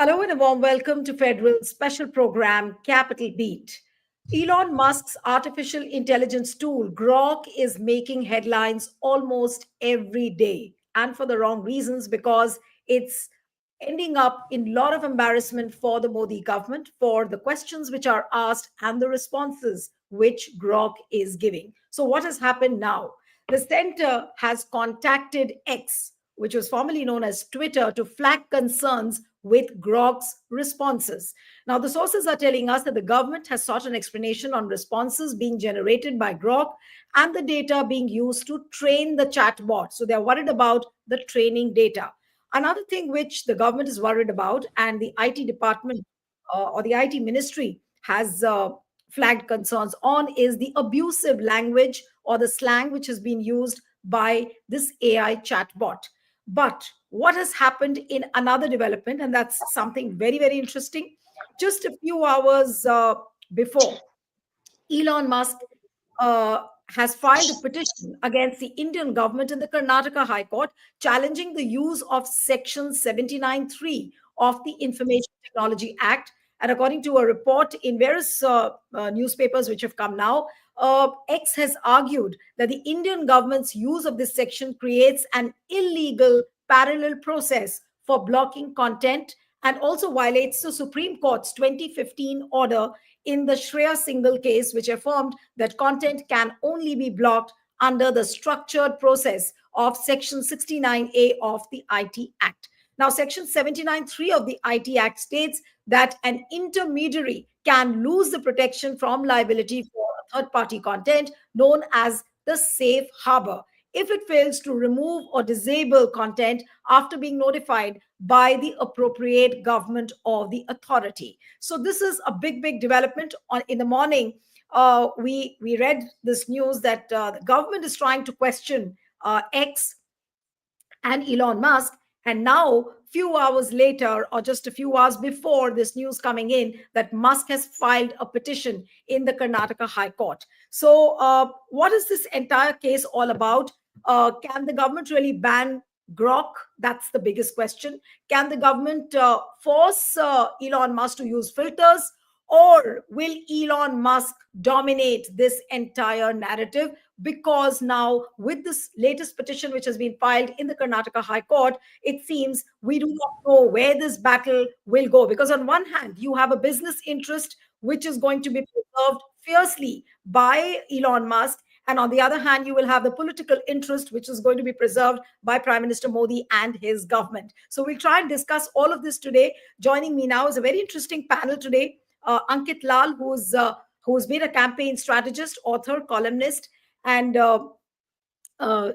Hello and a warm welcome to Federal's special program, Capital Beat. Elon Musk's artificial intelligence tool, Grok, is making headlines almost every day, and for the wrong reasons because it's ending up in a lot of embarrassment for the Modi government for the questions which are asked and the responses which Grok is giving. So, what has happened now? The center has contacted X, which was formerly known as Twitter, to flag concerns with Grok's responses. Now, the sources are telling us that the government has sought an explanation on responses being generated by Grok and the data being used to train the chatbot. So, they're worried about the training data. Another thing which the government is worried about, and the IT department or the IT ministry has flagged concerns on, is the abusive language or the slang which has been used by this AI chatbot. But what has happened in another development, and that's something very, very interesting. Just a few hours before, Elon Musk has filed a petition against the Indian government in the Karnataka High Court, challenging the use of Section 79(3) of the Information Technology Act. And according to a report in various newspapers which have come now, X has argued that the Indian government's use of this section creates an illegal parallel process for blocking content and also violates the Supreme Court's 2015 order in the Shreya Singhal case, which affirmed that content can only be blocked under the structured process of Section 69A of the IT Act. Now, Section 79(3) of the IT Act states that an intermediary can lose the protection from liability for third party content known as the safe harbor if it fails to remove or disable content after being notified by the appropriate government or the authority. So this is a big, big development. In the morning, we read this news that the government is trying to question X and Elon Musk. And now, few hours later, or just a few hours before this news coming in, that Musk has filed a petition in the Karnataka High Court. So, what is this entire case all about? Can the government really ban Grok? That's the biggest question. Can the government force Elon Musk to use filters? Or will Elon Musk dominate this entire narrative? Because now, with this latest petition which has been filed in the Karnataka High Court, it seems we do not know where this battle will go. Because, on one hand, you have a business interest which is going to be preserved fiercely by Elon Musk. And on the other hand, you will have the political interest, which is going to be preserved by Prime Minister Modi and his government. So we'll try and discuss all of this today. Joining me now is a very interesting panel today. Ankit Lal, who's been a campaign strategist, author, columnist, and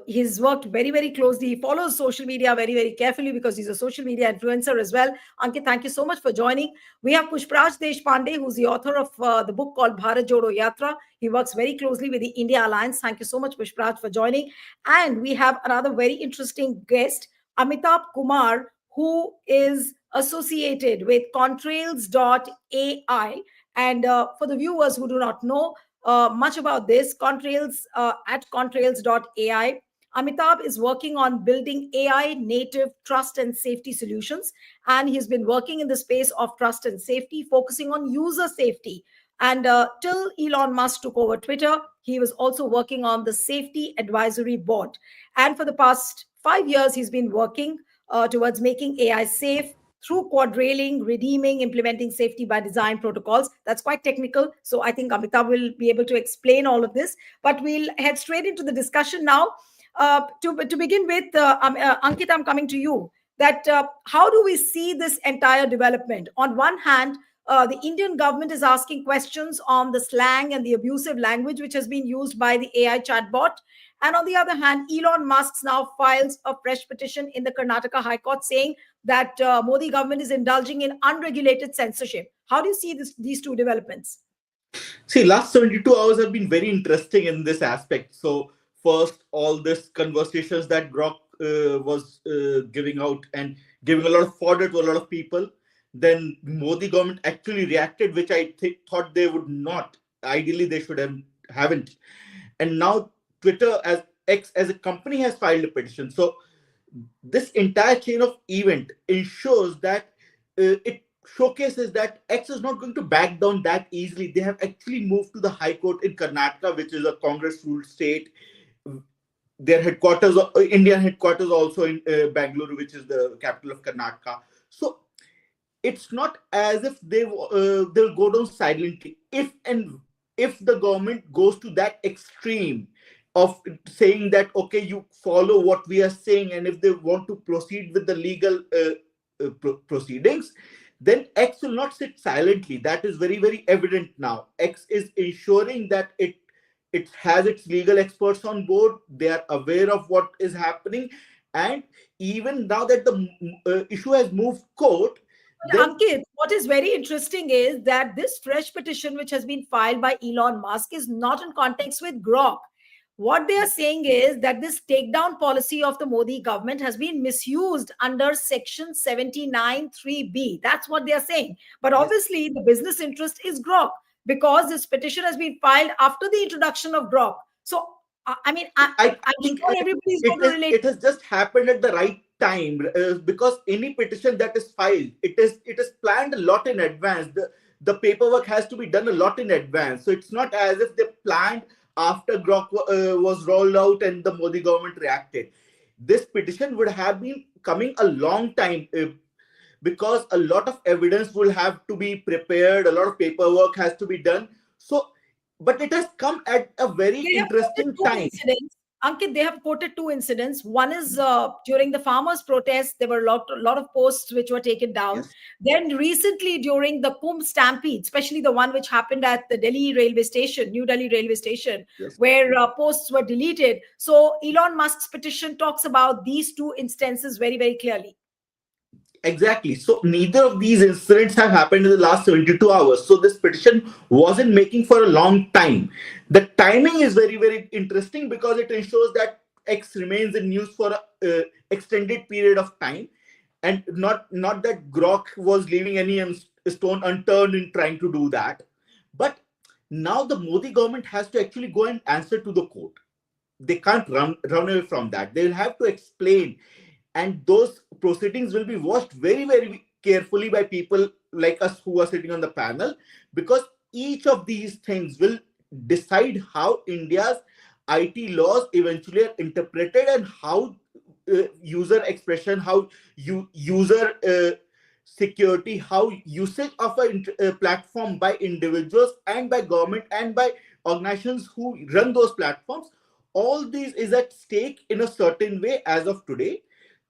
he's worked very, very closely. He follows social media very, very carefully because he's a social media influencer as well. Ankit, thank you so much for joining. We have Pushpraj Deshpande, who's the author of the book called Bharat Jodo Yatra. He works very closely with the India Alliance. Thank you so much, Pushpraj, for joining. And we have another very interesting guest, Amitabh Kumar, who is associated with contrails.ai. And for the viewers who do not know much about this, at contrails.ai, Amitabh is working on building AI native trust and safety solutions. And he's been working in the space of trust and safety, focusing on user safety. And till Elon Musk took over Twitter, he was also working on the Safety Advisory Board. And for the past 5 years, he's been working towards making AI safe through quadrailing, redeeming, implementing safety by design protocols. That's quite technical. So I think Amitabh will be able to explain all of this. But we'll head straight into the discussion now. To begin with, Ankit, I'm coming to you. That how do we see this entire development? On one hand, the Indian government is asking questions on the slang and the abusive language which has been used by the AI chatbot. And on the other hand, Elon Musk now files a fresh petition in the Karnataka High Court saying that Modi government is indulging in unregulated censorship. How do you see these two developments? See, last 72 hours have been very interesting in this aspect. So, first, all this conversations that Grok was giving out and giving a lot of fodder to a lot of people. Then Modi government actually reacted, which I thought they would not. Ideally, they should haven't. And now Twitter as X as a company has filed a petition. So this entire chain of event ensures that it showcases that X is not going to back down that easily. They have actually moved to the High Court in Karnataka, which is a Congress-ruled state. Their headquarters, Indian headquarters, also in Bangalore, which is the capital of Karnataka. So it's not as if they'll go down silently. If the government goes to that extreme of saying that okay, you follow what we are saying, and if they want to proceed with the legal proceedings, then X will not sit silently. That is very, very evident now. X is ensuring that it has its legal experts on board. They are aware of what is happening, and even now that the issue has moved court, But then Ankit, what is very interesting is that this fresh petition, which has been filed by Elon Musk, is not in context with Grok. What they are saying is that this takedown policy of the Modi government has been misused under Section 79(3)(b). That's what they are saying. But yes, obviously, the business interest is Grok because this petition has been filed after the introduction of Grok. So, I mean, I I'm think sure everybody is going to relate. it has just happened at the right time, because any petition that is filed, it is planned a lot in advance. The paperwork has to be done a lot in advance. So it's not as if they planned after Grok was rolled out and the Modi government reacted. This petition would have been coming a long time, because a lot of evidence will have to be prepared, a lot of paperwork has to be done. So, but it has come at a very They have quoted interesting two time. incidents. Ankit, they have quoted two incidents. One is during the farmers' protest, there were a lot of posts which were taken down. Yes, Then recently, during the Kumbh Stampede, especially the one which happened at the Delhi railway station, New Delhi railway station, yes. where posts were deleted. So Elon Musk's petition talks about these two instances very, very clearly. Exactly. So neither of these incidents have happened in the last 72 hours. So this petition wasn't making for a long time. The timing is very, very interesting because it ensures that X remains in news for a extended period of time, and not that Grok was leaving any stone unturned in trying to do that. But now the Modi government has to actually go and answer to the court. They can't run away from that. They'll have to explain, and those proceedings will be watched very, very carefully by people like us who are sitting on the panel, because each of these things will decide how India's IT laws eventually are interpreted, and how user expression, how user security, how usage of a platform by individuals and by government and by organizations who run those platforms, all these is at stake in a certain way as of today.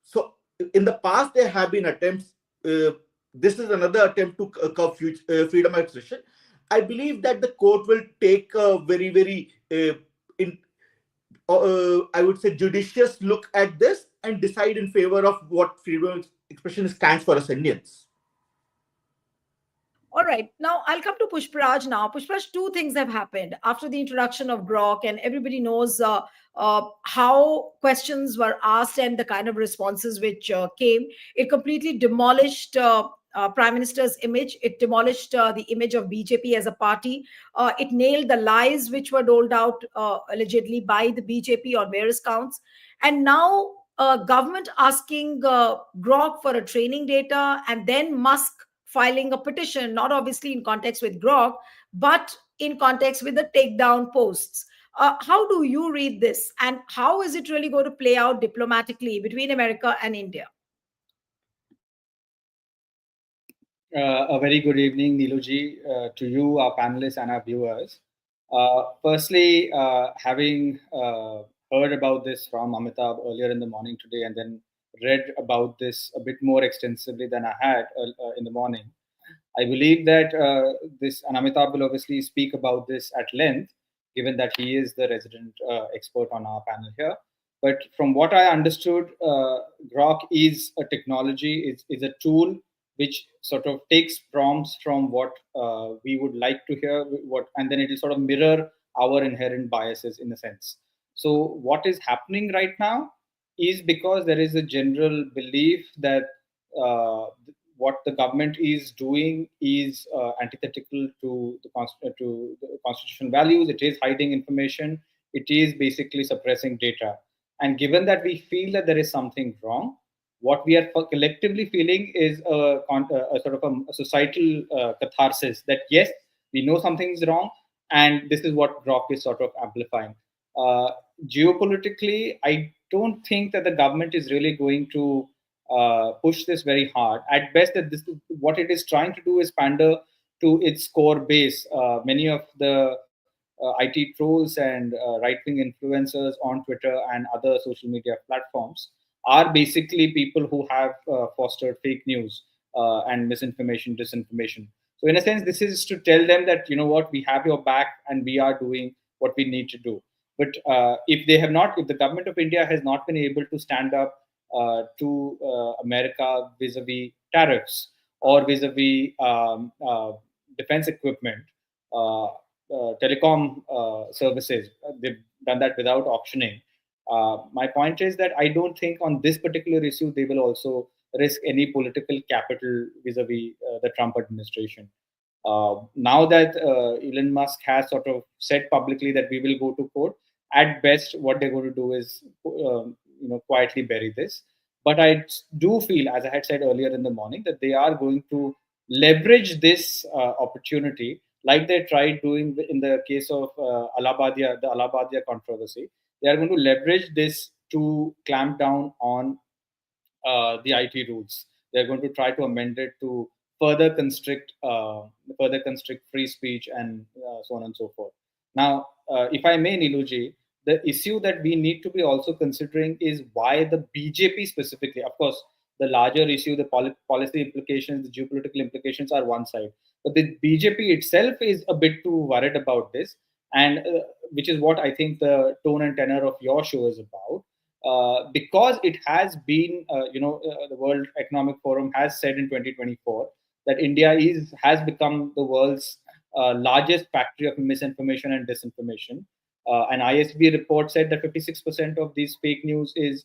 So in the past, there have been attempts. This is another attempt to curb freedom of expression. I believe that the court will take a very, very, I would say, judicious look at this and decide in favor of what freedom of expression stands for as Indians. All right. Now I'll come to Pushparaj now. Pushparaj, two things have happened after the introduction of Grok, and everybody knows how questions were asked and the kind of responses which came. It completely demolished Prime Minister's image. It demolished the image of BJP as a party. It nailed the lies which were doled out allegedly by the BJP on various counts. And now government asking Grok for a training data, and then Musk filing a petition, not obviously in context with Grok, but in context with the takedown posts. How do you read this, and how is it really going to play out diplomatically between America and India? A very good evening, Niluji, to you, our panelists, and our viewers. Firstly, having heard about this from Amitabh earlier in the morning today, and then read about this a bit more extensively than I had in the morning, I believe that and Amitabh will obviously speak about this at length, given that he is the resident expert on our panel here. But from what I understood, Grok is a technology, is a tool which sort of takes prompts from what we would like to hear, and then it will sort of mirror our inherent biases in a sense. So what is happening right now is because there is a general belief that what the government is doing is antithetical to the constitutional values. It is hiding information. It is basically suppressing data. And given that we feel that there is something wrong, What we are collectively feeling is a sort of a societal catharsis that yes, we know something is wrong, and this is what Grok is sort of amplifying. Uh, Geopolitically, I don't think that the government is really going to push this very hard. At best, that this what it is trying to do is pander to its core base. Many of the IT trolls and right-wing influencers on Twitter and other social media platforms are basically people who have fostered fake news and misinformation, disinformation. So, in a sense, this is to tell them that, you know what, we have your back and we are doing what we need to do. But if they have not, if the government of India has not been able to stand up to America vis-a-vis tariffs or vis-a-vis defense equipment, telecom services, they've done that without auctioning. My point is that I don't think on this particular issue they will also risk any political capital vis-a-vis the Trump administration. Now that Elon Musk has sort of said publicly that we will go to court, at best, what they're going to do is, quietly bury this. But I do feel, as I had said earlier in the morning, that they are going to leverage this opportunity, like they tried doing in the case of the Allahabadiya controversy. They are going to leverage this to clamp down on the IT rules. They're going to try to amend it to further constrict free speech and so on and so forth. Now, if I may, Niluji, the issue that we need to be also considering is why the BJP specifically. Of course, the larger issue, the policy implications, the geopolitical implications are one side, but the BJP itself is a bit too worried about this, and which is what I think the tone and tenor of your show is about. Because it has been, the World Economic Forum has said in 2024 that India has become the world's largest factory of misinformation and disinformation. An ISB report said that 56% of these fake news is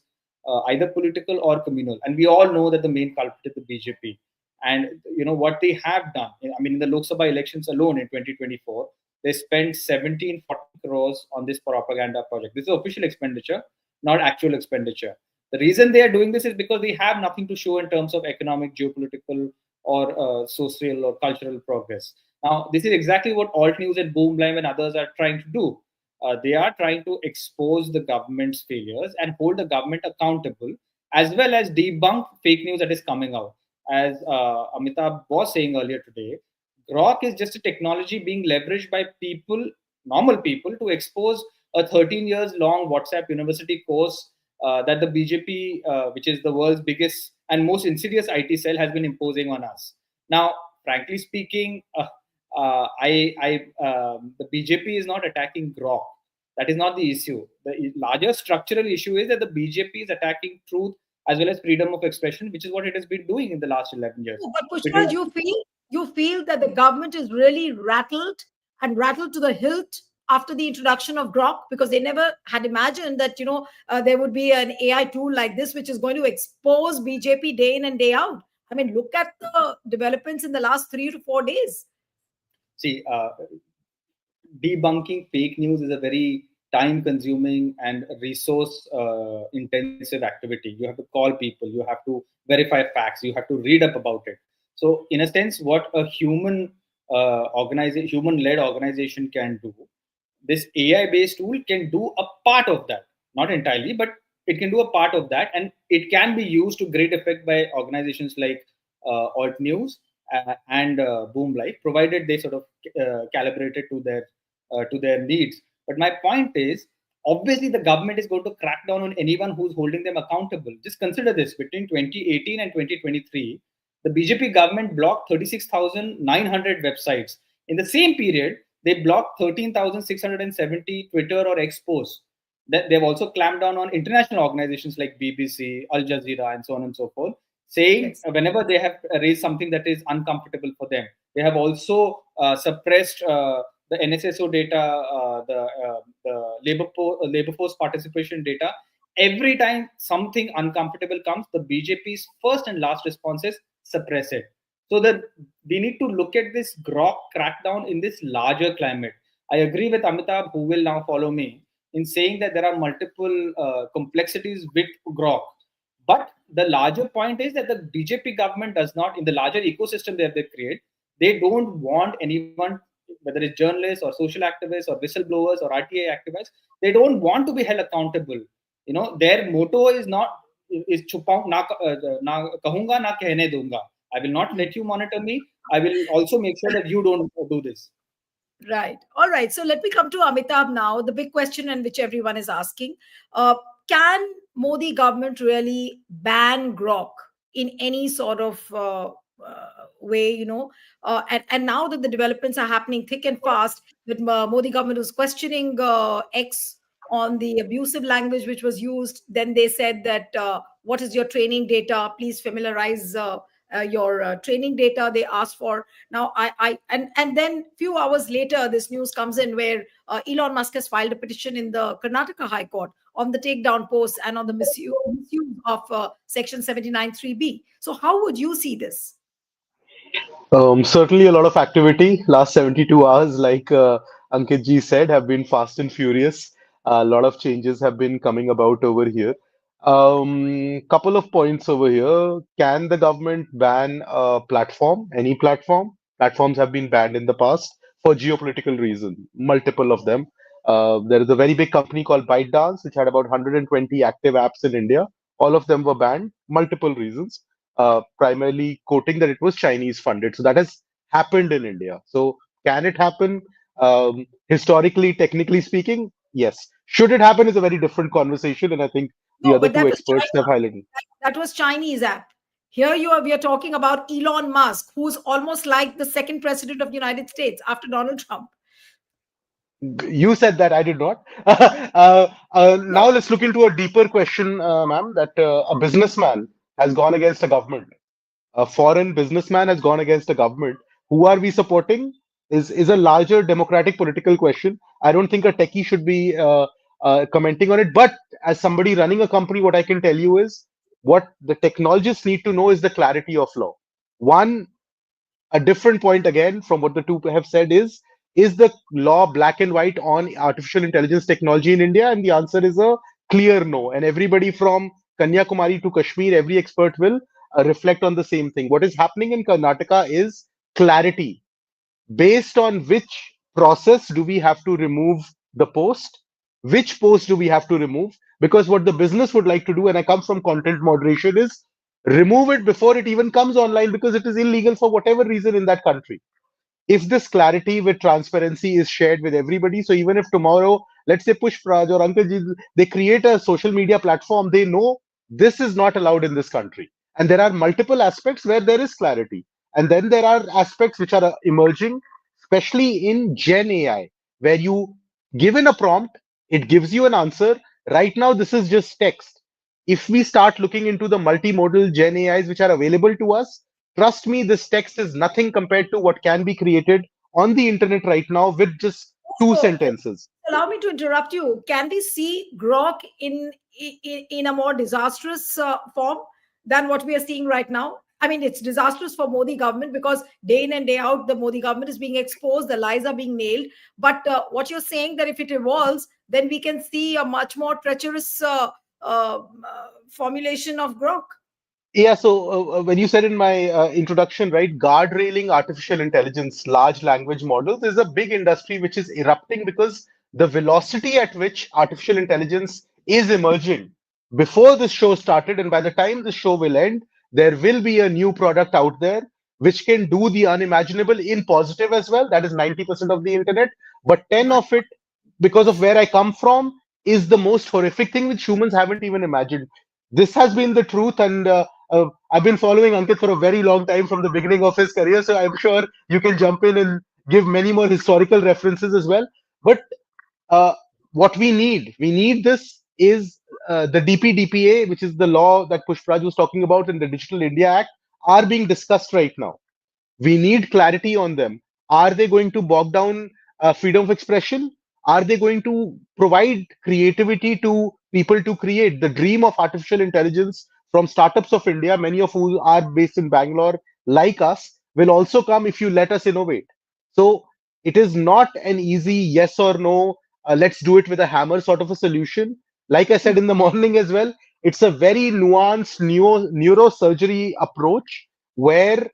either political or communal, and we all know that the main culprit is the BJP. And what they have done. I mean, in the Lok Sabha elections alone in 2024, they spent 1740 crores on this propaganda project. This is official expenditure, not actual expenditure. The reason they are doing this is because they have nothing to show in terms of economic, geopolitical, or social or cultural progress. Now, this is exactly what Alt News and Boomblime and others are trying to do. They are trying to expose the government's failures and hold the government accountable, as well as debunk fake news that is coming out. As Amitabh was saying earlier today, Grok is just a technology being leveraged by people, normal people, to expose a 13 years long WhatsApp university course that the BJP, which is the world's biggest and most insidious IT cell, has been imposing on us. Now, frankly speaking, the BJP is not attacking Grok. That is not the issue. The larger structural issue is that the BJP is attacking truth as well as freedom of expression, which is what it has been doing in the last 11 years. But Pushpaj, you feel that the government is really rattled to the hilt after the introduction of Grok, because they never had imagined that there would be an AI tool like this which is going to expose BJP day in and day out. I mean, look at the developments in the last 3 to 4 days. See, debunking fake news is a very time consuming and resource intensive activity. You have to call people, you have to verify facts, you have to read up about it. So in a sense, what a human human led organization can do, this AI based tool can do a part of that, not entirely, but it can do a part of that, and it can be used to great effect by organizations like Alt News and Boomlight, provided they sort of calibrate it to their needs. But my point is, obviously, the government is going to crack down on anyone who's holding them accountable. Just consider this: between 2018 and 2023, the BJP government blocked 36,900 websites. In the same period, they blocked 13,670 Twitter or X posts. They've also clamped down on international organizations like BBC, Al Jazeera, and so on and so forth, saying Yes. whenever they have raised something that is uncomfortable for them. They have also suppressed the NSSO data, the labor force participation data. Every time something uncomfortable comes, the BJP's first and last response is suppress it. So that we need to look at this Grok crackdown in this larger climate. I agree with Amitabh, who will now follow me, in saying that there are multiple complexities with Grok. But the larger point is that the BJP government does not, in the larger ecosystem that they create, they don't want anyone, whether it's journalists or social activists or whistleblowers or RTA activists, they don't want to be held accountable. Their motto is not is chupaung na kahunga na kehne dunga. I will not let you monitor me. I will also make sure that you don't do this. Right. All right. So let me come to Amitabh now. The big question, and which everyone is asking: uh, Can Modi government really ban Grok in any sort of way? And now that the developments are happening thick and fast, that Modi government was questioning X on the abusive language which was used. Then they said that what is your training data? Please familiarize your training data. They asked for. Now and then few hours later this news comes in where Elon Musk has filed a petition in the Karnataka High Court on the takedown posts and on the misuse of section 79(3)(b). So how would you see this? Certainly a lot of activity. Last 72 hours, like Ankit ji said, have been fast and furious. A lot of changes have been coming about over here. Couple of points over here. Can the government ban a platform, any platform? Platforms have been banned in the past for geopolitical reasons, multiple of them. There is a very big company called ByteDance, which had about 120 active apps in India. All of them were banned, multiple reasons, primarily quoting that it was Chinese funded. So that has happened in India. So can it happen? Historically, technically speaking, yes. Should it happen is a very different conversation, and I think the No, other but two that was experts have China. highlighted. That was Chinese app. Here we are talking about Elon Musk, who's almost like the second president of the United States after Donald Trump. You said that, I did not. No. Now let's look into a deeper question, ma'am, that a businessman has gone against a government. A foreign businessman has gone against a government. Who are we supporting? Is a larger democratic political question. I don't think a techie should be commenting on it. But as somebody running a company, what I can tell you is what the technologists need to know is the clarity of law. One, a different point again from what the two have said is the law black and white on artificial intelligence technology in India? And the answer is a clear no. And everybody from Kanyakumari to Kashmir, every expert will reflect on the same thing. What is happening in Karnataka is clarity. Based on which process do we have to remove the post? Which post do we have to remove? Because what the business would like to do, and I come from content moderation, is remove it before it even comes online because it is illegal for whatever reason in that country. If this clarity with transparency is shared with everybody, so even if tomorrow, let's say Pushpraj or Ankalji, they create a social media platform, they know this is not allowed in this country. And there are multiple aspects where there is clarity. And then there are aspects which are emerging, especially in Gen AI, where you given a prompt, it gives you an answer. Right now, this is just text. If we start looking into the multimodal Gen AIs which are available to us, trust me, this text is nothing compared to what can be created on the internet right now with just two So, sentences. allow me to interrupt you. Can we see Grok in a more disastrous form than what we are seeing right now? I mean, it's disastrous for Modi government because day in and day out, the Modi government is being exposed, the lies are being nailed. But what you're saying that if it evolves, then we can see a much more treacherous formulation of Grok. Yeah, so when you said in my introduction, right, guardrailing artificial intelligence, large language models is a big industry which is erupting because the velocity at which artificial intelligence is emerging. Before this show started, and by the time the show will end, there will be a new product out there which can do the unimaginable in positive as well. That is 90% of the internet, but 10 Right. of it, because of where I come from, is the most horrific thing which humans haven't even imagined. This has been the truth, and I've been following Ankit for a very long time from the beginning of his career, so I'm sure you can jump in and give many more historical references as well. But uh, what we need this is the DPDPA, which is the law that Pushpraj was talking about, in the Digital India Act, are being discussed right now. We need clarity on them. Are they going to bog down freedom of expression? Are they going to provide creativity to people to create? The dream of artificial intelligence from startups of India, many of who are based in Bangalore, like us, will also come if you let us innovate. So it is not an easy yes or no, let's do it with a hammer sort of a solution. Like I said in the morning as well, It's a very nuanced neurosurgery approach where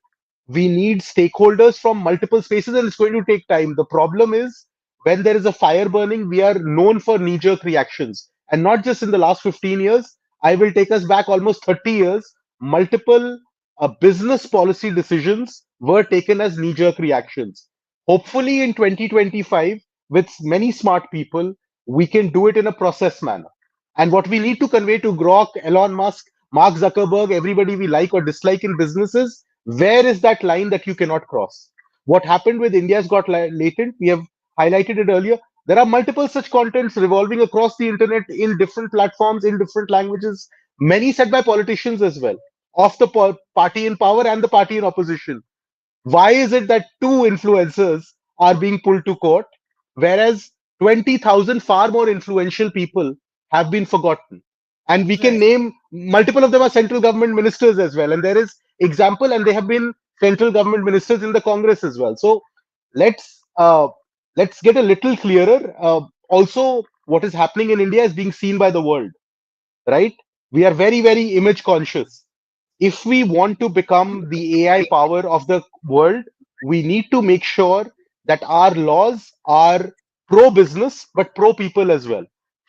we need stakeholders from multiple spaces, and it's going to take time. The problem is when there is a fire burning, we are known for knee jerk reactions. And not just in the last 15 years, I will take us back almost 30 years. Multiple business policy decisions were taken as knee jerk reactions. Hopefully, in 2025, with many smart people, we can do it in a process manner. And what we need to convey to Grok, Elon Musk, Mark Zuckerberg, everybody we like or dislike in businesses, where is that line that you cannot cross? What happened with India's Got Latent, we have highlighted it earlier. There are multiple such contents revolving across the internet in different platforms, in different languages, many said by politicians as well, of the party in power and the party in opposition. Why is it that two influencers are being pulled to court, whereas 20,000 far more influential people have been forgotten? And we can Right. name multiple of them are central government ministers as well. And there is example, and they have been central government ministers in the Congress as well. So let's let's get a little clearer. Also, what is happening in India is being seen by the world, right? We are very, very image conscious. If we want to become the AI power of the world, we need to make sure that our laws are pro business but pro people as well.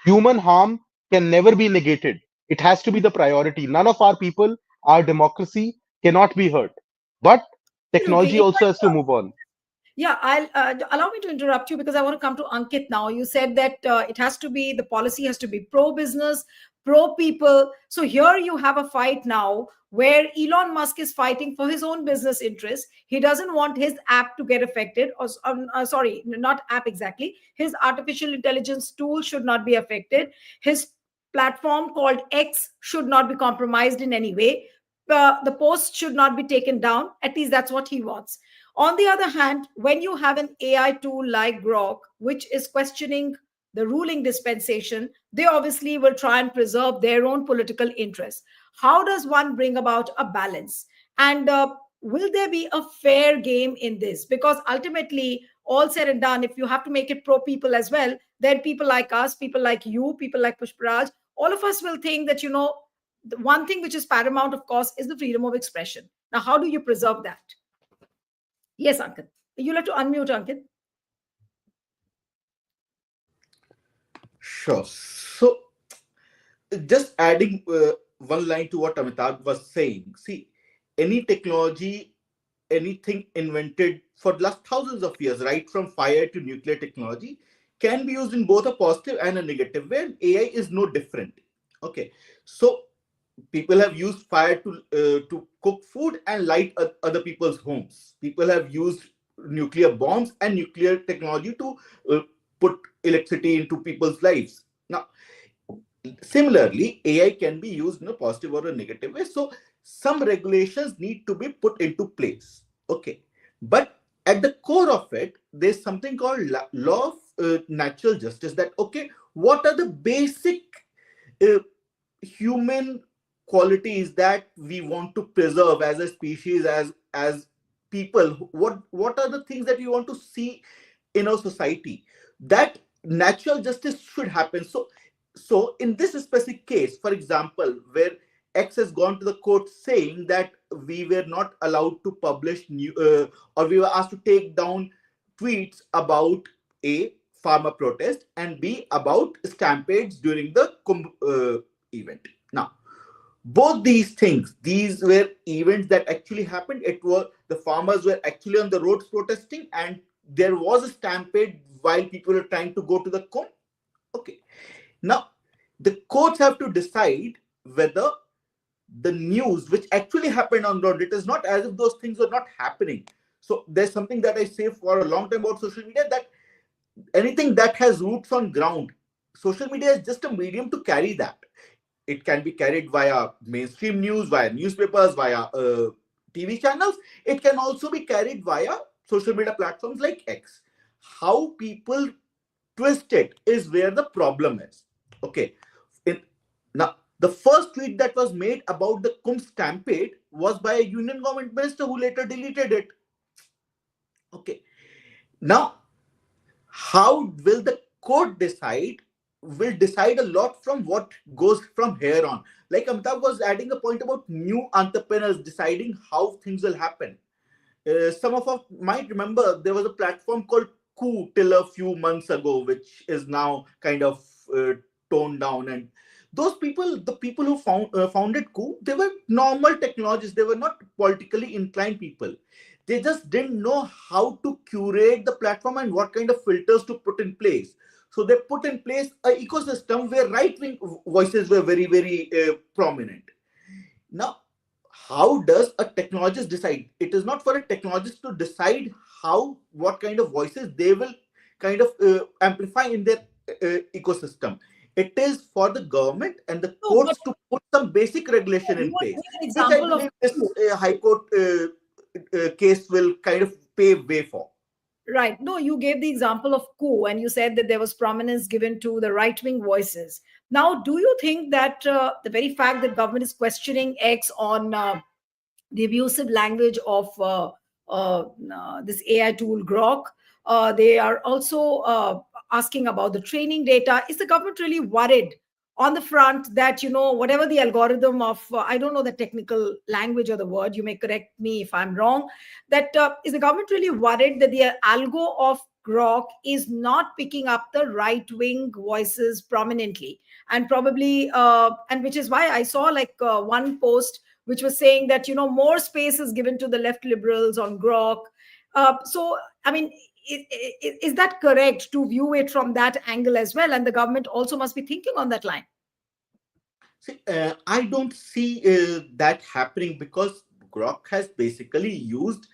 Human harm can never be negated. It has to be the priority. None of our people, our democracy cannot be hurt. But Absolutely. technology In also has fact, to move on. yeah, I'll allow me to interrupt you because I want to come to Ankit now. You said that it has to be, the policy has to be pro business, pro people. So here you have a fight now where Elon Musk is fighting for his own business interests. He doesn't want his app to get affected, or sorry, not app exactly. His artificial intelligence tool should not be affected. His platform called X should not be compromised in any way. The post should not be taken down. At least that's what he wants. On the other hand, when you have an AI tool like Grok, which is questioning the ruling dispensation, they obviously will try and preserve their own political interests. How does one bring about a balance? And will there be a fair game in this? Because ultimately, all said and done, if you have to make it pro people as well, then people like us, people like you, people like Pushparaj, all of us will think that, the one thing which is paramount, of course, is the freedom of expression. Now, how do you preserve that? Yes, Ankit. You'll have to unmute, Ankit. Sure. So, just adding one line to what Amitabh was saying. See, any technology, anything invented for the last thousands of years, right from fire to nuclear technology, can be used in both a positive and a negative way. And AI is no different. Okay, so people have used fire to cook food and light other people's homes. People have used nuclear bombs and nuclear technology to put electricity into people's lives. Now, similarly, AI can be used in a positive or a negative way. So some regulations need to be put into place. Okay. But at the core of it, there's something called law of natural justice, that, okay, what are the basic uh, human qualities that we want to preserve as a species, as people? What are the things that we want to see in our society? That natural justice should happen. So in this specific case, for example, where X has gone to the court saying that we were not allowed to publish new or we were asked to take down tweets about A, farmer protest, and B, about stampede during the Kumbh event. Now, both these things, these were events that actually happened. It was, the farmers were actually on the roads protesting, and there was a stampede while people were trying to go to the Kumbh. Okay. Now, the courts have to decide whether the news which actually happened on ground, it is not as if those things were not happening. So there's something that I say for a long time about social media, that anything that has roots on ground, social media is just a medium to carry that. It can be carried via mainstream news, via newspapers, via TV channels. It can also be carried via social media platforms like X. How people twist it is where the problem is. Okay. Now, the first tweet that was made about the Kumbh stampede was by a union government minister who later deleted it. Okay. Now, how will the court decide? Will decide a lot from what goes from here on. like Amitabh was adding a point about new entrepreneurs deciding how things will happen. Some of us might remember there was a platform called Coup till a few months ago, which is now kind of toned down. And those people, the people who founded Coup, they were normal technologists. They were not politically inclined people. They just didn't know how to curate the platform and what kind of filters to put in place. So they put in place an ecosystem where right-wing voices were very, very prominent. Now, how does a technologist decide? It is not for a technologist to decide what kind of voices they will kind of amplify in their ecosystem. It is for the government and the No, but courts to put some basic regulation you in were place, giving an which I example of believe this High Court case will kind of pave way for. right. No, you gave the example of coup, and you said that there was prominence given to the right-wing voices. Now, do you think that the very fact that government is questioning X on the abusive language of this AI tool Grok, they are also asking about the training data. Is the government really worried on the front that, whatever the algorithm of, I don't know the technical language or the word, you may correct me if I'm wrong, that is the government really worried that the algo of Grok is not picking up the right wing voices prominently? And probably, and which is why I saw like one post which was saying that more space is given to the left liberals on Grok. So I mean, is that correct to view it from that angle as well? And the government also must be thinking on that line. See, I don't see that happening because Grok has basically used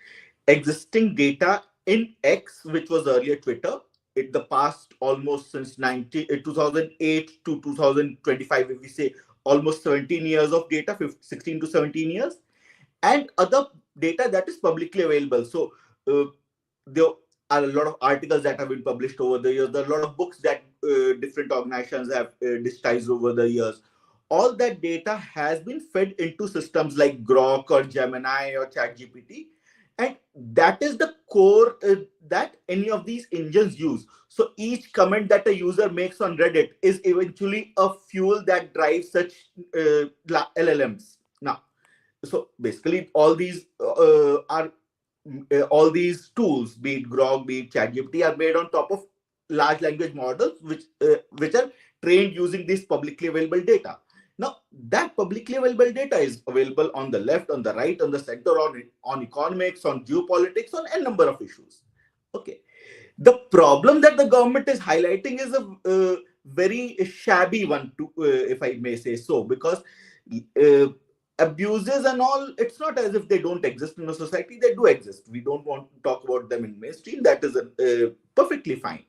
existing data in X, which was earlier Twitter, in the past almost since 2008 to 2025, if we say almost 17 years of data, 16 to 17 years, and other data that is publicly available. So there are a lot of articles that have been published over the years. There are a lot of books that different organizations have digitized over the years. All that data has been fed into systems like Grok or Gemini or ChatGPT, and that is the core that any of these engines use. So each comment that a user makes on Reddit is eventually a fuel that drives such LLMs. Now, so basically all these tools, be it Grok, be it ChatGPT, are made on top of large language models, which are trained using this publicly available data. Now, that publicly available data is available on the left, on the right, on the center, on economics, on geopolitics, on a number of issues. Okay. The problem that the government is highlighting is a very shabby one, if I may say so, because abuses and all, it's not as if they don't exist in a society. They do exist. We don't want to talk about them in mainstream. That is perfectly fine.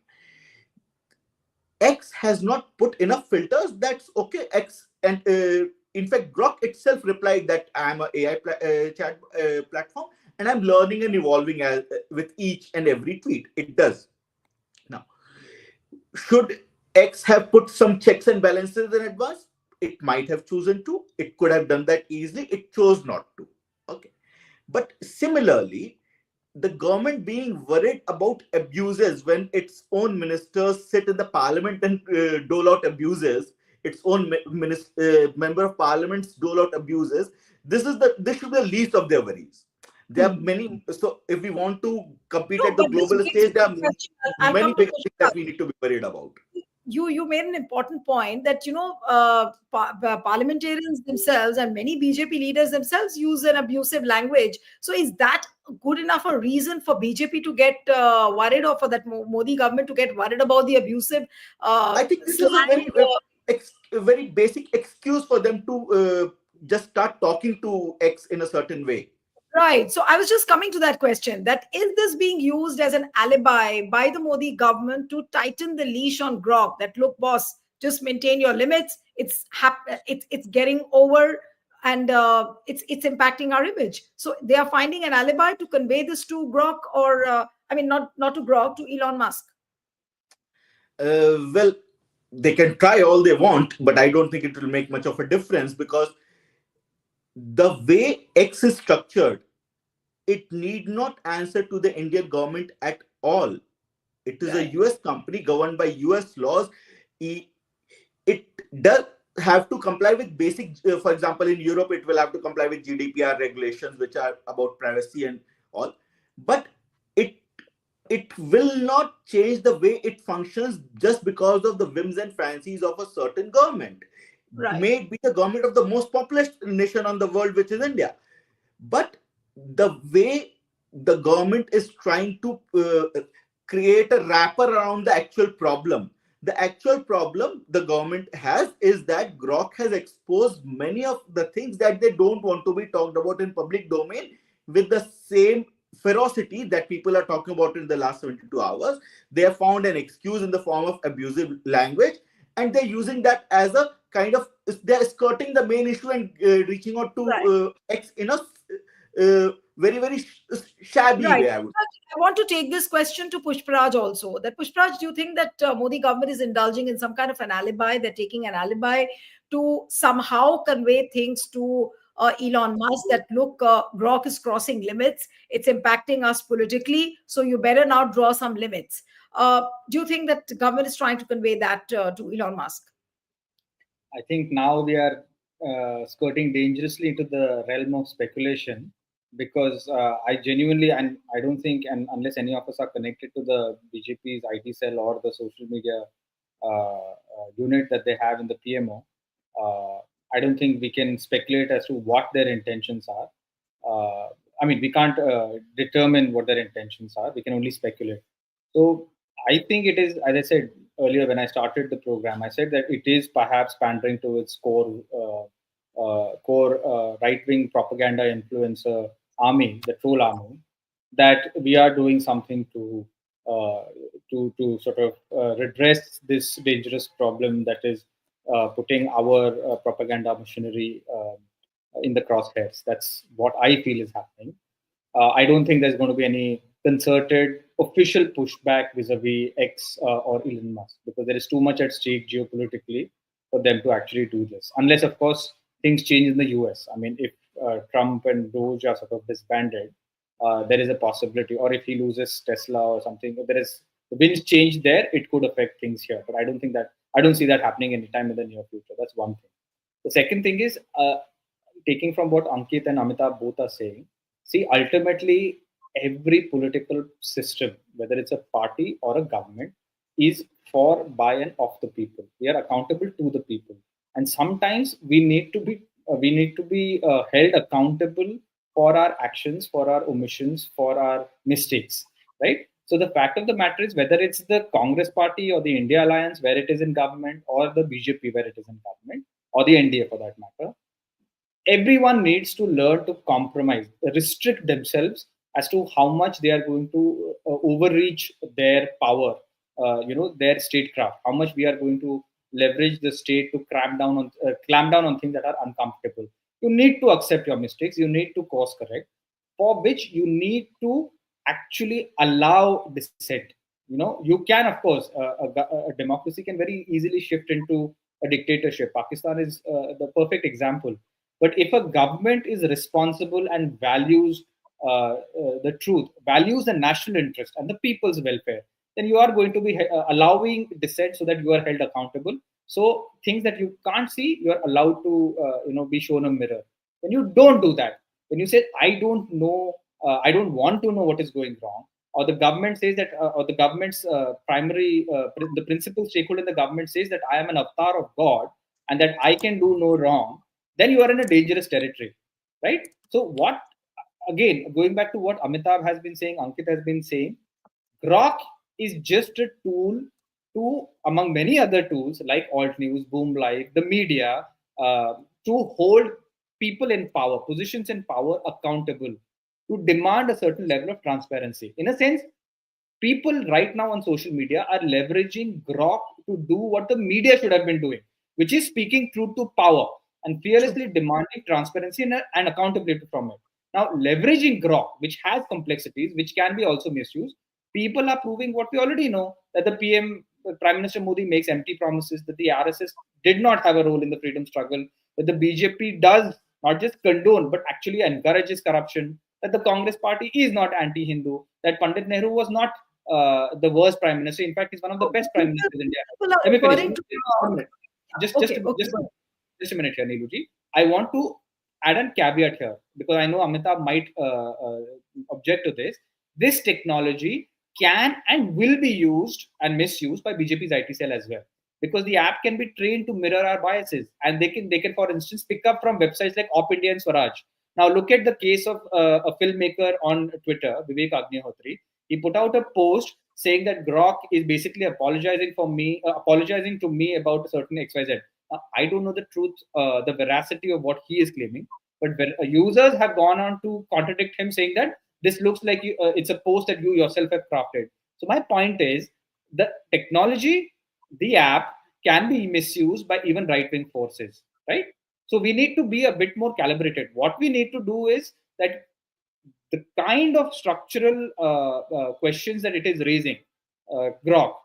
X has not put enough filters. That's okay. X and in fact, Grok itself replied that I'm an AI chat platform and I'm learning and evolving with each and every tweet. It does. Now, should X have put some checks and balances in advance? It might have chosen to. It could have done that easily. It chose not to. Okay. But similarly, the government being worried about abuses when its own ministers sit in the parliament and dole out abuses, its own member of parliaments dole out abuses. This should be the least of their worries. There are many. So if we want to compete No, at the but this global brings stage, there are me to the question. I'll many come to big things that Kushal. we need to be worried about. You made an important point that parliamentarians themselves and many BJP leaders themselves use an abusive language. So is that good enough a reason for BJP to get worried, or for that Modi government to get worried about the abusive I think this is a slang? a very basic excuse for them to just start talking to X in a certain way. Right. So I was just coming to that question, that is this being used as an alibi by the Modi government to tighten the leash on Grok? That, look, boss, just maintain your limits. It's getting over, and it's impacting our image. So they are finding an alibi to convey this to Grok, or I mean, not to Grok, to Elon Musk. Well, they can try all they want, but I don't think it will make much of a difference because the way X is structured, it need not answer to the Indian government at all. It is a Right. US company governed by US laws. It does have to comply with basic, for example, in Europe, it will have to comply with GDPR regulations, which are about privacy and all. But it it will not change the way it functions just because of the whims and fancies of a certain government. Right. May it be the government of the most populous nation on the world, which is India. But the way the government is trying to create a wrapper around the actual problem, the actual problem the government has is that Grok has exposed many of the things that they don't want to be talked about in public domain with the same ferocity that people are talking about in the last 72 hours. They have found an excuse in the form of abusive language, and they're using that as a kind of, they're skirting the main issue and reaching out Right. to X in a very, very shabby Right. way, I would. I want to take this question to Pushparaj also. That Pushparaj, do you think that Modi government is indulging in some kind of an alibi? They're taking an alibi to somehow convey things to Elon Musk that look, Grok is crossing limits. It's impacting us politically. So you better now draw some limits. Do you think that the government is trying to convey that to Elon Musk? I think now we are skirting dangerously into the realm of speculation, because I genuinely, and I don't think, and unless any of us are connected to the BJP's IT cell or the social media unit that they have in the PMO, I don't think we can speculate as to what their intentions are. I mean, we can't determine what their intentions are. We can only speculate. So I think it is, as I said earlier when I started the program, I said that it is perhaps pandering to its core right-wing propaganda influencer army, the troll army, that we are doing something uh, to sort of redress this dangerous problem that is putting our propaganda machinery in the crosshairs. That's what I feel is happening. I don't think there's going to be any concerted official pushback vis-a-vis X or Elon Musk, because there is too much at stake geopolitically for them to actually do this. Unless, of course, things change in the US. I mean, if Trump and Doge are sort of disbanded, there is a possibility, or if he loses Tesla or something, if there is the winds change there, it could affect things here. But I don't see that happening anytime in the near future. That's one thing. The second thing is, taking from what Ankit and Amitabh both are saying, see, ultimately, every political system, whether it's a party or a government, is for, by, and of the people. We are accountable to the people, and sometimes we need to be held accountable for our actions, for our omissions, for our mistakes, right? So the fact of the matter is, whether it's the Congress Party or the India Alliance where it is in government, or the BJP where it is in government, or the NDA for that matter, everyone needs to learn to compromise, restrict themselves as to how much they are going to overreach their power, their statecraft, how much we are going to leverage the state to clamp down on things that are uncomfortable. You need to accept your mistakes, you need to course correct, for which you need to actually allow dissent. You can, of course, a democracy can very easily shift into a dictatorship. Pakistan is the perfect example. But if a government is responsible and values the truth, values the national interest and the people's welfare, then you are going to be allowing dissent so that you are held accountable. So things that you can't see, you are allowed to be shown a mirror. When you don't do that, when you say, I don't know, I don't want to know what is going wrong, or the government says that, or the government's the principal stakeholder in the government says that I am an avatar of God and that I can do no wrong, then you are in a dangerous territory, right? So what, again, going back to what Amitabh has been saying, Ankit has been saying, Grok is just a tool to, among many other tools like Alt News, Boom Live, the media, to hold people in power, positions in power accountable, to demand a certain level of transparency. In a sense, people right now on social media are leveraging Grok to do what the media should have been doing, which is speaking truth to power and fearlessly demanding transparency and accountability from it. Now, leveraging Grok, which has complexities, which can be also misused, people are proving what we already know, that the PM, Prime Minister Modi, makes empty promises, that the RSS did not have a role in the freedom struggle, that the BJP does not just condone but actually encourages corruption, that the Congress Party is not anti-Hindu, that Pandit Nehru was not the worst prime minister. In fact, he's one of the So best prime ministers in India. people are Let me finish. referring to Just one minute. okay, okay, go just a minute here, Niluji. I want to add a caveat here because I know Amitabh might object to this. This technology can and will be used and misused by BJP's IT cell as well, because the app can be trained to mirror our biases, and they can for instance pick up from websites like Op India and Swaraj. Now look at the case of a filmmaker on Twitter, Vivek Agnihotri. He put out a post saying that Grok is basically apologizing to me about a certain XYZ. I don't know the truth, the veracity of what he is claiming, but users have gone on to contradict him, saying that this looks like it's a post that you yourself have crafted. So my point is, the technology, the app, can be misused by even right-wing forces, right? So we need to be a bit more calibrated. What we need to do is that the kind of structural questions that it is raising, Grok,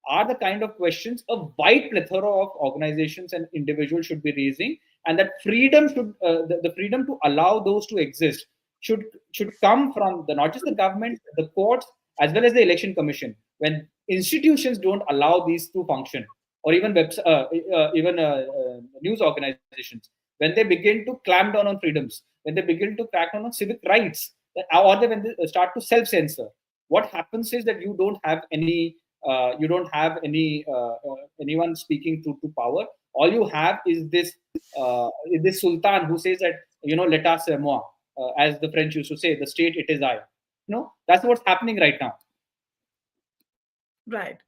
are the kind of questions a wide plethora of organizations and individuals should be raising, and that freedom should the freedom to allow those to exist should come from the not just the government, the courts, as well as the election commission. When institutions don't allow these to function, or even news organizations, when they begin to clamp down on freedoms, when they begin to crack down on civic rights, or when they start to self-censor, what happens is that you don't have anyone speaking to power. All you have is this sultan who says that, l'état c'est moi, as the French used to say, the state it is I. That's what's happening right now. Right.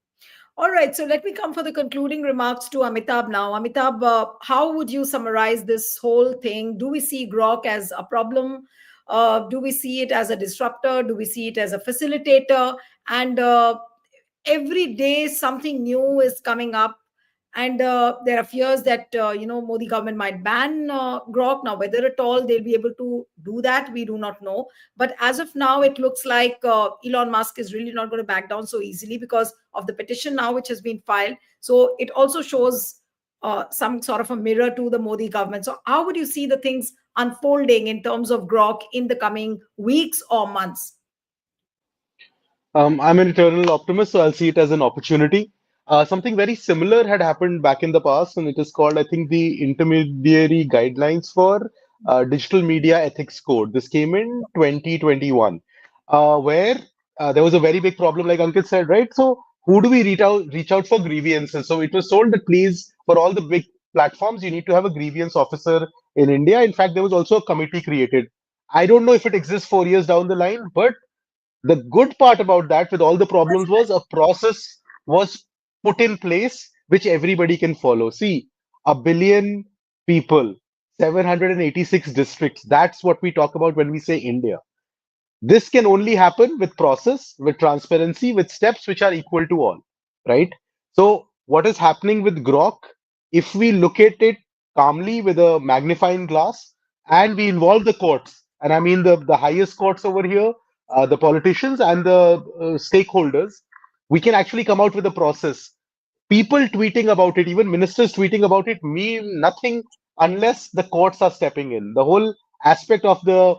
All right. So let me come for the concluding remarks to Amitabh now. Amitabh, how would you summarize this whole thing? Do we see Grok as a problem? Do we see it as a disruptor? Do we see it as a facilitator? And every day something new is coming up. And there are fears that, Modi government might ban Grok. Now, whether at all they'll be able to do that, we do not know. But as of now, it looks like Elon Musk is really not going to back down so easily because of the petition now which has been filed. So it also shows some sort of a mirror to the Modi government. So how would you see the things unfolding in terms of Grok in the coming weeks or months? I'm an eternal optimist, so I'll see it as an opportunity. Something very similar had happened back in the past, and it is called, I think, the Intermediary Guidelines for Digital Media Ethics Code. This came in 2021, where there was a very big problem, like Ankit said, right? So, who do we reach out for grievances? So, it was told that please, for all the big platforms, you need to have a grievance officer in India. In fact, there was also a committee created. I don't know if it exists 4 years down the line, but the good part about that, with all the problems, was a process was put in place which everybody can follow. See, a billion people, 786 districts. That's what we talk about when we say India. This can only happen with process, with transparency, with steps which are equal to all, right? So, what is happening with Grok? If we look at it calmly with a magnifying glass and we involve the courts, and I mean the highest courts over here, the politicians and the stakeholders, we can actually come out with a process. People tweeting about it, even ministers tweeting about it, mean nothing unless the courts are stepping in. The whole aspect of the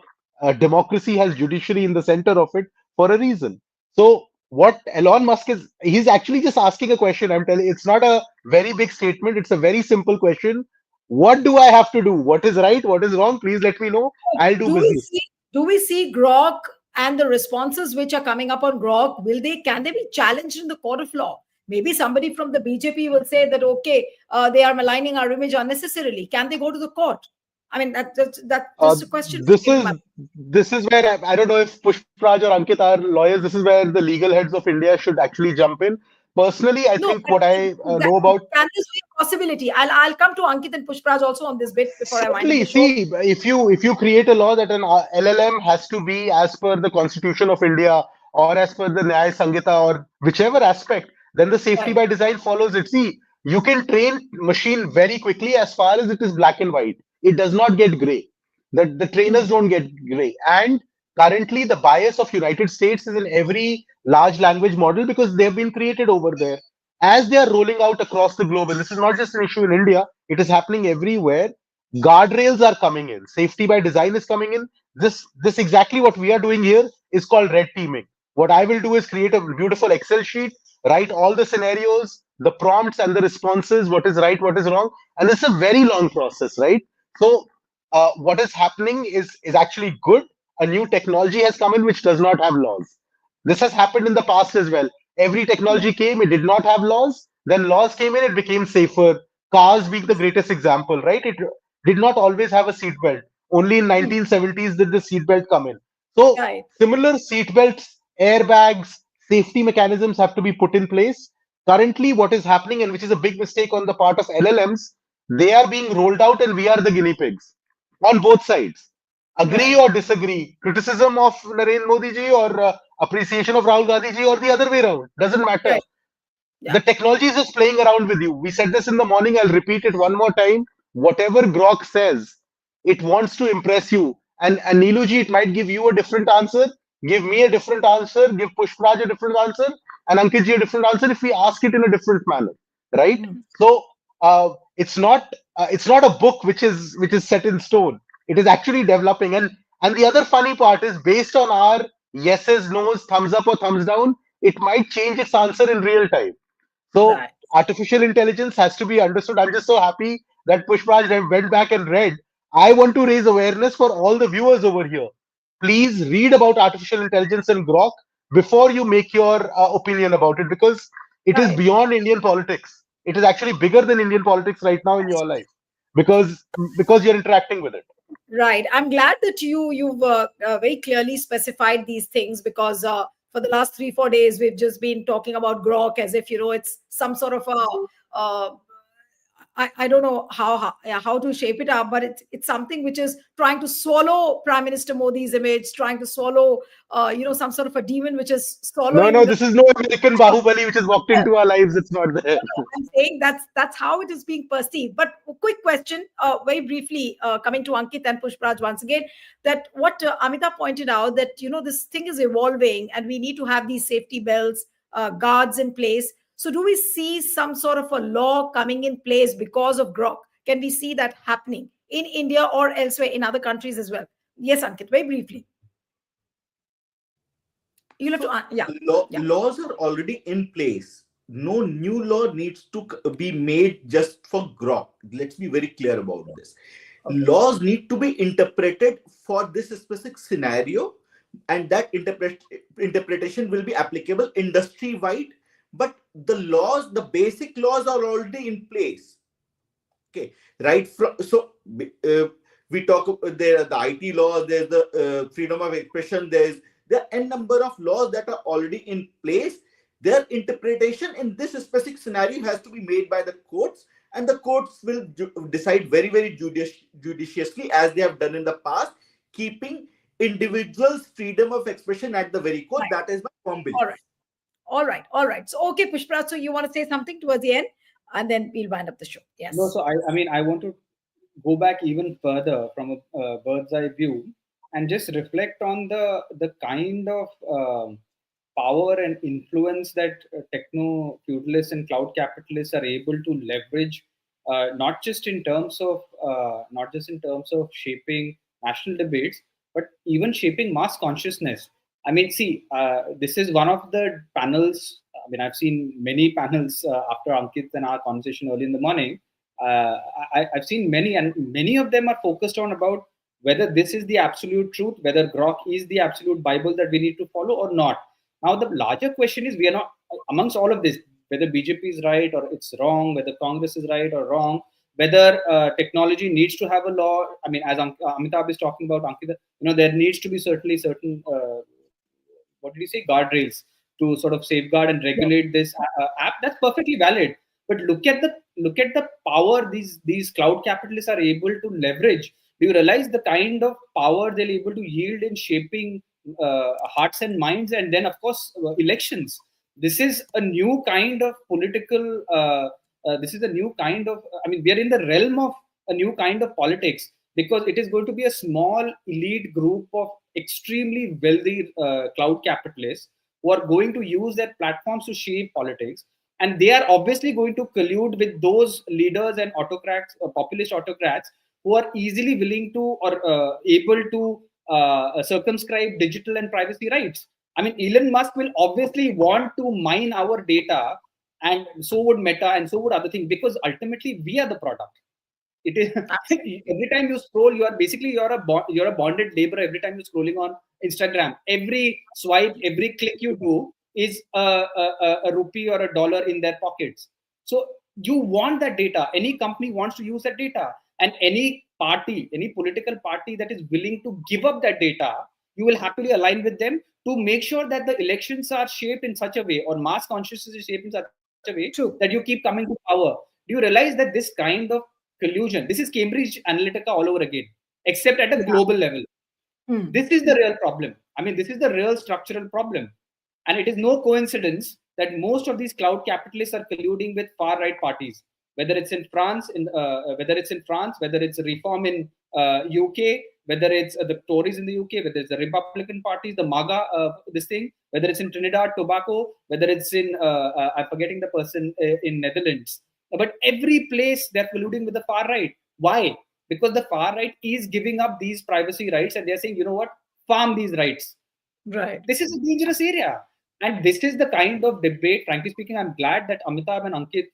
democracy has judiciary in the center of it for a reason. So what Elon Musk is, he's actually just asking a question. I'm telling, it's not a very big statement. It's a very simple question. What do I have to do? What is right? What is wrong? Please let me know. I'll do do we business. see do we see Grok and the responses which are coming up on Grok, can they be challenged in the court of law? Maybe somebody from the BJP will say that, okay, they are maligning our image unnecessarily. Can they go to the court? I mean, that's just a question. This is where I don't know if Pushpraj or Ankit are lawyers. This is where the legal heads of India should actually jump in. Personally, I No, think what I know about. can this be a possibility? I'll come to Ankit and Pushpraj also on this bit before I wind up Certainly, the show. see, if you create a law that an LLM has to be as per the Constitution of India or as per the Nyaya Sanghita or whichever aspect, then the safety Right. by design follows it. See, you can train machine very quickly as far as it is black and white. It does not get gray. The trainers Hmm. don't get gray. And currently, the bias of United States is in every large language model because they've been created over there. As they are rolling out across the globe, and this is not just an issue in India, it is happening everywhere. Guardrails are coming in, safety by design is coming in. This exactly what we are doing here is called red teaming. What I will do is create a beautiful Excel sheet, write all the scenarios, the prompts and the responses, what is right, what is wrong, and it's a very long process, right? So what is happening is actually good. A new technology has come in which does not have laws. This has happened in the past as well. Every technology came, it did not have laws. Then laws came in, it became safer. Cars being the greatest example, right? It did not always have a seatbelt. Only in Hmm. 1970s did the seatbelt come in. So Right. similar seatbelts, airbags, safety mechanisms have to be put in place. Currently, what is happening, and which is a big mistake on the part of LLMs, they are being rolled out, and we are the guinea pigs on both sides. Agree Right. or disagree, criticism of Narendra Modi ji or appreciation of Rahul Gandhi ji, or the other way around, doesn't matter. Right. The Yeah. technology is just playing around with you. We said this in the morning, I'll repeat it one more time. Whatever Grok says, it wants to impress you. And Niluji, it might give you a different answer, give me a different answer, give Pushpraj a different answer, and Ankitji a different answer if we ask it in a different manner, right? Hmm. So it's not a book which is set in stone. It is actually developing, and the other funny part is based on our yeses, nos, thumbs up or thumbs down, it might change its answer in real time. So Right. artificial intelligence has to be understood. I'm just so happy that Pushpraj went back and read. I want to raise awareness for all the viewers over here. Please read about artificial intelligence and Grok before you make your opinion about it, because it is Right. beyond Indian politics. It is actually bigger than Indian politics right now in your life, because you're interacting with it. Right. I'm glad that you've very clearly specified these things, because for the last 3 4 days we've just been talking about Grok as if it's some sort of a I don't know yeah, how to shape it up, but it's something which is trying to swallow Prime Minister Modi's image, trying to swallow some sort of a demon which is No, swallowing no, the. this is no American Bahubali which has walked into our lives. It's not there. I'm saying that's how it is being perceived. But a quick question, very briefly, coming to Ankit and Pushpraj once again, that what Amita pointed out, that this thing is evolving and we need to have these safety belts, guards in place. So do we see some sort of a law coming in place because of Grok? Can we see that happening in India or elsewhere in other countries as well? Yes, Ankit, very briefly. You'll have to, So yeah, yeah, laws are already in place. No new law needs to be made just for Grok. Let's be very clear about this. okay, Laws need to be interpreted for this specific scenario, and that interpretation will be applicable industry wide. But the basic laws are already in place. Okay, right from we talk there are the IT laws, there's the freedom of expression, there are n number of laws that are already in place. Their interpretation in this specific scenario has to be made by the courts, and the courts will decide very very judiciously, as they have done in the past, keeping individuals freedom of expression at the very core. right, That is my firm all belief. right. All right, all right. So, okay, Pushpa, so you want to say something towards the end, and then we'll wind up the show. No, Yes. so I mean, I want to go back even further from a bird's eye view and just reflect on the kind of power and influence that techno feudalists and cloud capitalists are able to leverage, not just in terms of shaping national debates, but even shaping mass consciousness. I mean, see, this is one of the panels. I mean, I've seen many panels after Ankit and our conversation early in the morning. I've seen many, and many of them are focused on about whether this is the absolute truth, whether Grok is the absolute Bible that we need to follow or not. Now, the larger question is, we are not amongst all of this, whether BJP is right or it's wrong, whether Congress is right or wrong, whether technology needs to have a law. I mean, as Amitabh is talking about, Ankita, there needs to be certainly certain what did you say, guardrails to sort of safeguard and Yeah. regulate this app. That's perfectly valid. But look at the power these cloud capitalists are able to leverage. Do you realize the kind of power they're able to yield in shaping hearts and minds, and then of course elections? This is a new kind of political. This is a new kind of. I mean, we are in the realm of a new kind of politics, because it is going to be a small elite group of extremely wealthy cloud capitalists who are going to use their platforms to shape politics, and they are obviously going to collude with those leaders and autocrats, populist autocrats, who are easily willing to or able to circumscribe digital and privacy rights. I mean, Elon Musk will obviously want to mine our data and so would Meta, and so would other things, because ultimately we are the product. It is every time you scroll, you're a bonded laborer. Every time you're scrolling on Instagram, every swipe, every click you do is a rupee or a dollar in their pockets. So you want that data. Any company wants to use that data, and any party, any political party that is willing to give up that data, you will happily align with them to make sure that the elections are shaped in such a way, or mass consciousness is shaped in such a way, True. that you keep coming to power. Do you realize that this kind of collusion, this is Cambridge Analytica all over again, except at a Yeah. global level? Hmm. This is the real problem. I mean, this is the real structural problem. And it is no coincidence that most of these cloud capitalists are colluding with far right parties, whether it's in France, whether it's Reform in UK, whether it's the Tories in the UK, whether it's the Republican parties, the MAGA, this thing, whether it's in Trinidad, Tobago, whether it's in, I'm forgetting the person in Netherlands. But every place they're colluding with the far right. Why? Because the far right is giving up these privacy rights, and they're saying, you know what, farm these rights. Right. This is a dangerous area. And this is the kind of debate, frankly speaking, I'm glad that Amitabh and Ankit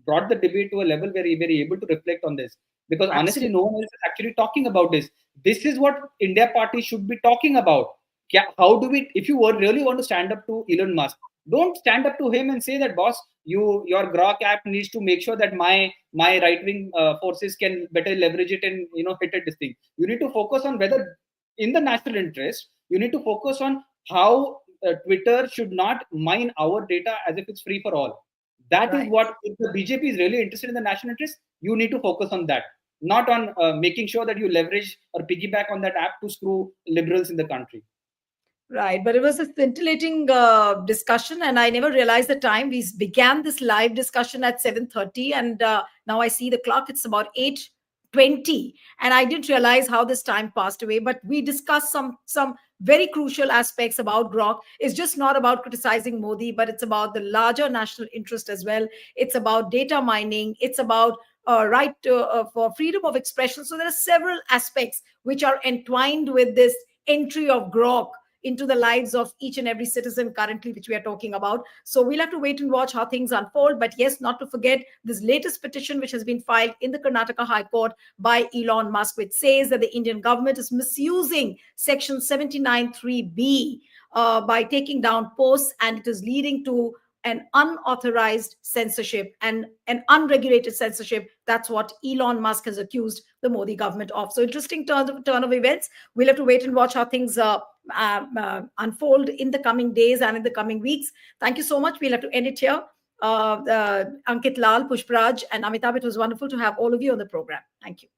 brought the debate to a level where we were able to reflect on this. Because honestly, Absolutely. no one else is actually talking about this. This is what India Party should be talking about. Yeah, how do we, if you really want to stand up to Elon Musk, don't stand up to him and say that, boss, your Grok app needs to make sure that my right wing forces can better leverage it and hit at this thing. You need to focus on whether, in the national interest, you need to focus on how Twitter should not mine our data as if it's free for all. That is Right. what, if the BJP is really interested in the national interest, you need to focus on that, not on making sure that you leverage or piggyback on that app to screw liberals in the country. Right, but it was a scintillating discussion, and I never realized the time. We began this live discussion at 7:30, and now I see the clock. It's about 8:20, and I didn't realize how this time passed away. But we discussed some very crucial aspects about Grok. It's just not about criticizing Modi, but it's about the larger national interest as well. It's about data mining. It's about right for freedom of expression. So there are several aspects which are entwined with this entry of Grok into the lives of each and every citizen currently, which we are talking about. So we'll have to wait and watch how things unfold. But yes, not to forget this latest petition, which has been filed in the Karnataka High Court by Elon Musk, which says that the Indian government is misusing Section 79(3)(b) by taking down posts, and it is leading to an unauthorized censorship and an unregulated censorship. That's what Elon Musk has accused the Modi government of. So interesting turn of events. We'll have to wait and watch how things unfold in the coming days and in the coming weeks. Thank you so much. We'll have to end it here. Ankit Lal, Pushpraj, and Amitabh, it was wonderful to have all of you on the program. Thank you.